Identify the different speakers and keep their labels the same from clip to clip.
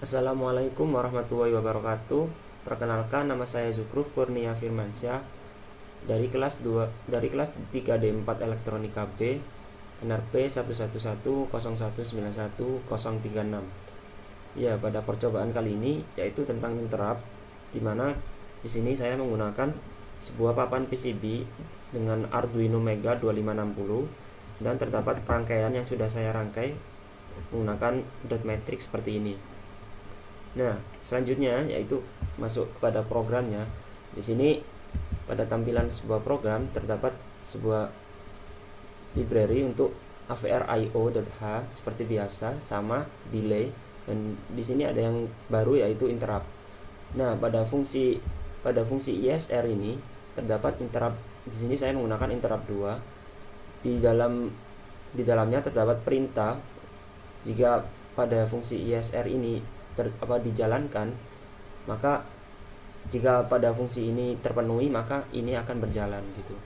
Speaker 1: Assalamualaikum warahmatullahi wabarakatuh. Perkenalkan, nama saya Zukruf Kurnia Firmansyah dari kelas 2 dari kelas 3D4 Elektronika B, NRP 11101191036. Ya, pada percobaan kali ini yaitu tentang interrupt, di mana di sini saya menggunakan sebuah papan PCB dengan Arduino Mega 2560 dan terdapat rangkaian yang sudah saya rangkai menggunakan dot matrix seperti ini. Nah, selanjutnya yaitu masuk kepada programnya. Di sini pada tampilan sebuah program terdapat sebuah library untuk AVR.io.h seperti biasa, sama delay, dan di sini ada yang baru yaitu interrupt. Nah, pada fungsi ISR ini terdapat interrupt. Di sini saya menggunakan interrupt 2. Di dalamnya terdapat perintah jika pada fungsi ISR ini dijalankan, maka jika pada fungsi ini terpenuhi maka ini akan berjalan gitu.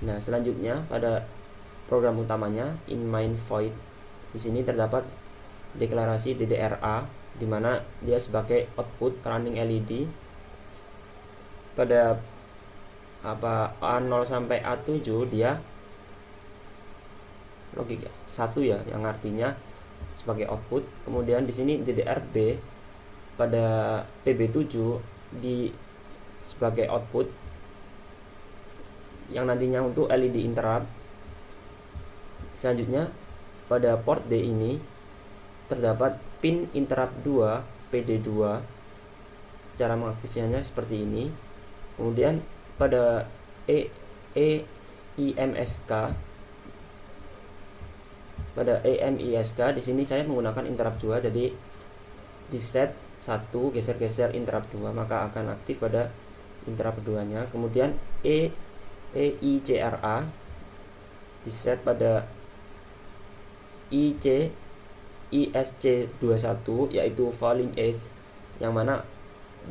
Speaker 1: Nah, selanjutnya pada program utamanya in main void, di sini terdapat deklarasi DDRA di mana dia sebagai output running LED pada A0 sampai A7 dia logik 1 ya, yang artinya sebagai output. Kemudian di sini DDRB pada PB7 sebagai output yang nantinya untuk LED interrupt. Selanjutnya pada port D ini terdapat pin interrupt 2 PD2. Cara mengaktifkannya seperti ini. Kemudian pada EMISK di sini saya menggunakan interrupt 2, jadi di set 1 geser-geser interrupt 2 maka akan aktif pada interrupt 2-nya. Kemudian EICRA di set pada ISC21 yaitu falling edge, yang mana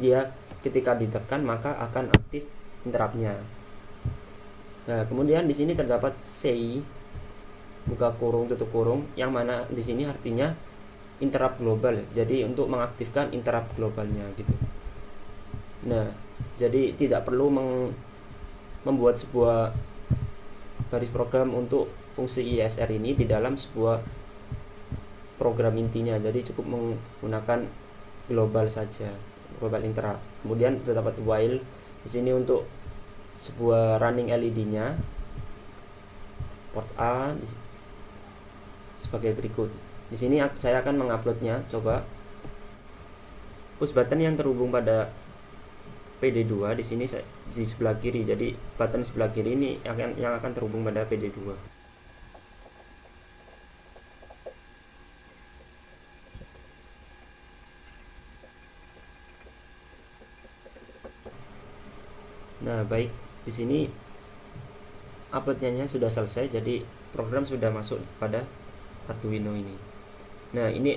Speaker 1: dia ketika ditekan maka akan aktif interruptnya. Nah, kemudian di sini terdapat CI buka kurung tutup kurung, yang mana di sini artinya interrupt global. Jadi untuk mengaktifkan interrupt globalnya gitu. Nah, jadi tidak perlu membuat sebuah garis program untuk fungsi ISR ini di dalam sebuah program intinya. Jadi cukup menggunakan global saja, global interrupt. Kemudian terdapat while di sini untuk sebuah running LED-nya port A sebagai berikut. Di sini saya akan menguploadnya. Coba push button yang terhubung pada PD2 di sini di sebelah kiri. Jadi button sebelah kiri ini yang akan terhubung pada PD2. Nah, baik, di sini uploadnya sudah selesai. Jadi program sudah masuk pada Arduino ini. Nah, ini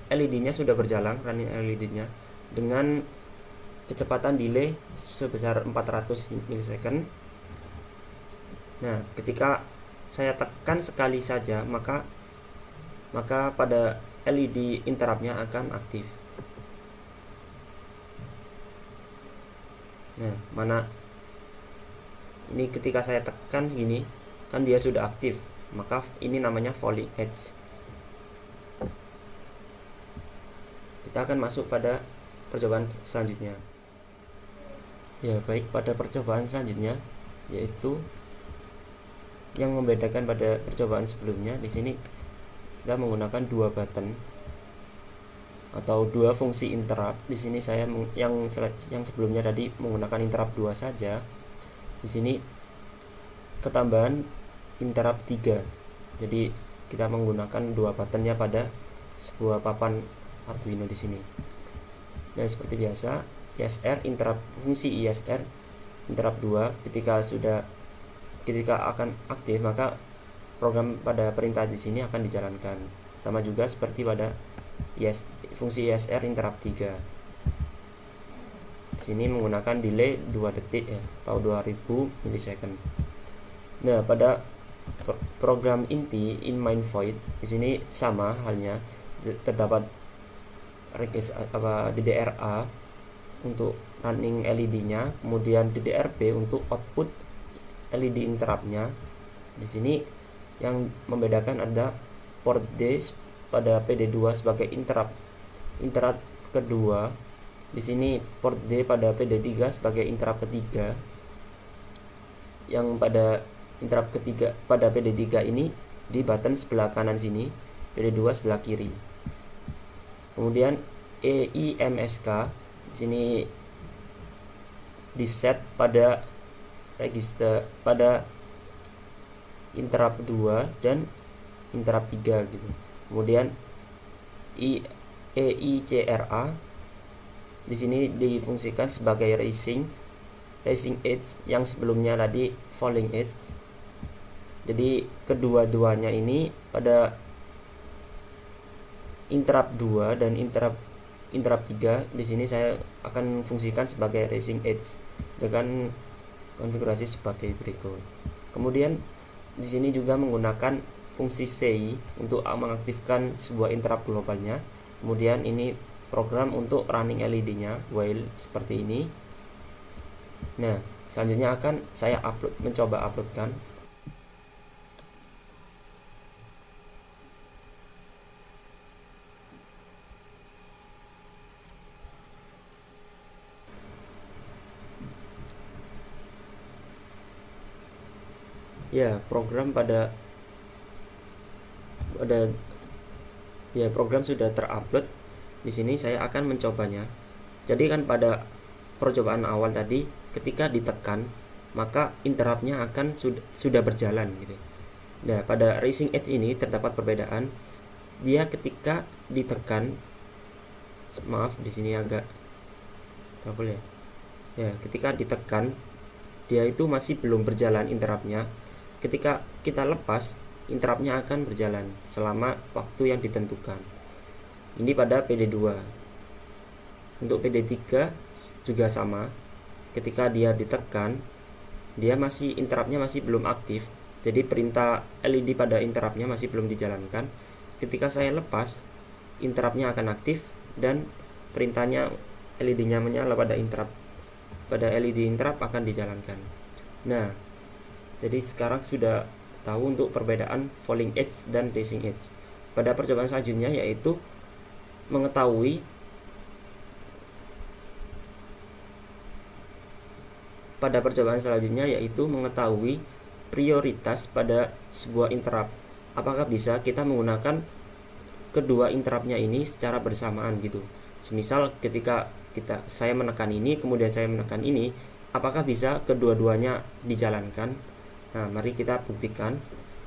Speaker 1: LED-nya sudah berjalan, running LED-nya dengan kecepatan delay sebesar 400 milisecond. Nah, ketika saya tekan sekali saja maka pada LED interrupt-nya akan aktif. Nah, mana ini ketika saya tekan gini kan dia sudah aktif, maka ini namanya falling edge. Kita akan masuk pada percobaan selanjutnya. Ya, baik, pada percobaan selanjutnya yaitu yang membedakan pada percobaan sebelumnya, di sini kita menggunakan dua button atau dua fungsi interrupt. Di sini saya yang sebelumnya tadi menggunakan interrupt 2 saja. Di sini ketambahan interrupt 3. Jadi kita menggunakan dua buttonnya pada sebuah papan Arduino di sini. Dan seperti biasa, ISR interrupt, fungsi ISR interrupt 2 ketika akan aktif maka program pada perintah di sini akan dijalankan. Sama juga seperti pada fungsi ISR interrupt 3. Di sini menggunakan delay 2 detik ya, atau 2000 milisecond. Nah, pada program inti in main void di sini sama halnya, terdapat DDRA untuk running LED-nya, kemudian DDRB untuk output LED interrupt-nya. Di sini yang membedakan ada port D pada PD2 sebagai interrupt kedua. Di sini port D pada PD3 sebagai interrupt ketiga. Yang pada interrupt ketiga pada PD3 ini di button sebelah kanan sini, PD2 sebelah kiri. Kemudian EIMSK di sini di set pada register pada interrupt 2 dan interrupt 3 gitu. Kemudian EICRA di sini difungsikan sebagai rising edge yang sebelumnya tadi falling edge. Jadi kedua-duanya ini pada interrupt 2 dan interrupt 3 di sini saya akan fungsikan sebagai rising edge dengan konfigurasi sebagai berikut. Kemudian di sini juga menggunakan fungsi CI untuk mengaktifkan sebuah interrupt globalnya. Kemudian ini program untuk running LED-nya while seperti ini. Nah, selanjutnya akan saya mencoba uploadkan. Ya, program program sudah terupload. Di sini saya akan mencobanya. Jadi kan pada percobaan awal tadi ketika ditekan maka interruptnya akan sudah berjalan gitu. Nah, pada rising edge ini terdapat perbedaan. Dia ketika ditekan, maaf di sini agak trouble ya. Ya, ketika ditekan dia itu masih belum berjalan interruptnya. Ketika kita lepas, interruptnya akan berjalan selama waktu yang ditentukan. Ini pada PD2. Untuk PD3 juga sama. Ketika dia ditekan, interruptnya masih belum aktif. Jadi perintah LED pada interruptnya masih belum dijalankan. Ketika saya lepas, interruptnya akan aktif dan perintahnya LED-nya menyala pada LED interrupt akan dijalankan. Nah, jadi sekarang sudah tahu untuk perbedaan falling edge dan rising edge. Pada percobaan selanjutnya yaitu mengetahui prioritas pada sebuah interrupt. Apakah bisa kita menggunakan kedua interruptnya ini secara bersamaan gitu. Semisal ketika saya menekan ini kemudian saya menekan ini, apakah bisa kedua-duanya dijalankan? Nah, mari kita buktikan.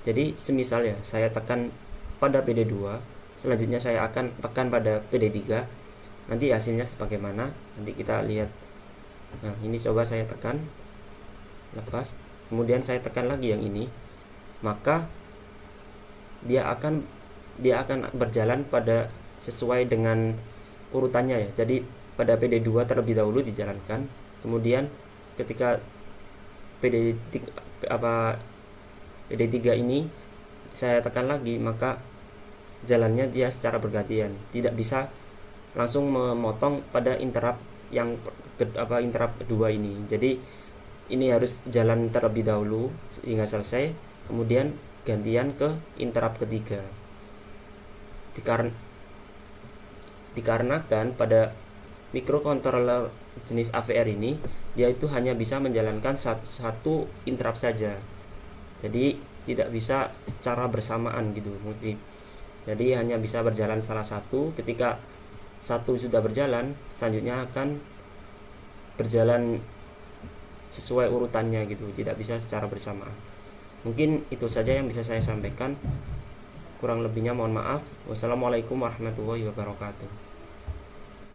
Speaker 1: Jadi semisal ya saya tekan pada PD2, selanjutnya saya akan tekan pada PD3. Nanti hasilnya sebagaimana, nanti kita lihat. Nah, ini coba saya tekan, lepas, kemudian saya tekan lagi yang ini, maka dia akan berjalan pada sesuai dengan urutannya ya. Jadi pada PD2 terlebih dahulu dijalankan, kemudian ketika PD3 ini saya tekan lagi, maka jalannya dia secara bergantian, tidak bisa langsung memotong pada interrupt interrupt kedua ini. Jadi ini harus jalan terlebih dahulu hingga selesai, kemudian gantian ke interrupt ketiga. Dikarenakan pada microcontroller jenis AVR ini dia itu hanya bisa menjalankan satu interrupt saja, jadi tidak bisa secara bersamaan gitu. Jadi hanya bisa berjalan salah satu. Ketika satu sudah berjalan, selanjutnya akan berjalan sesuai urutannya gitu, tidak bisa secara bersamaan. Mungkin itu saja yang bisa saya sampaikan, kurang lebihnya mohon maaf. Wassalamualaikum warahmatullahi wabarakatuh.